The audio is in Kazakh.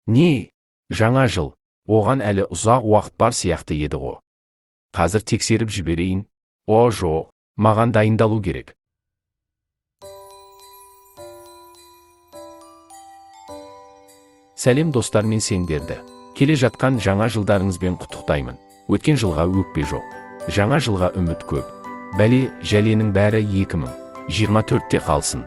Не, жаңа жыл, оған әлі ұзақ уақыт бар сияқты еді ғой. Қазір тексеріп жіберейін. О, жоқ, маған дайындалу керек. Сәлем достар, мен сендерді. Келе жатқан жаңа жылдарыңызбен құттықтаймын. Өткен жылға өкпе жоқ. Жаңа жылға үміт көп. Бәле, жәленің бәрі 2024-те қалсын.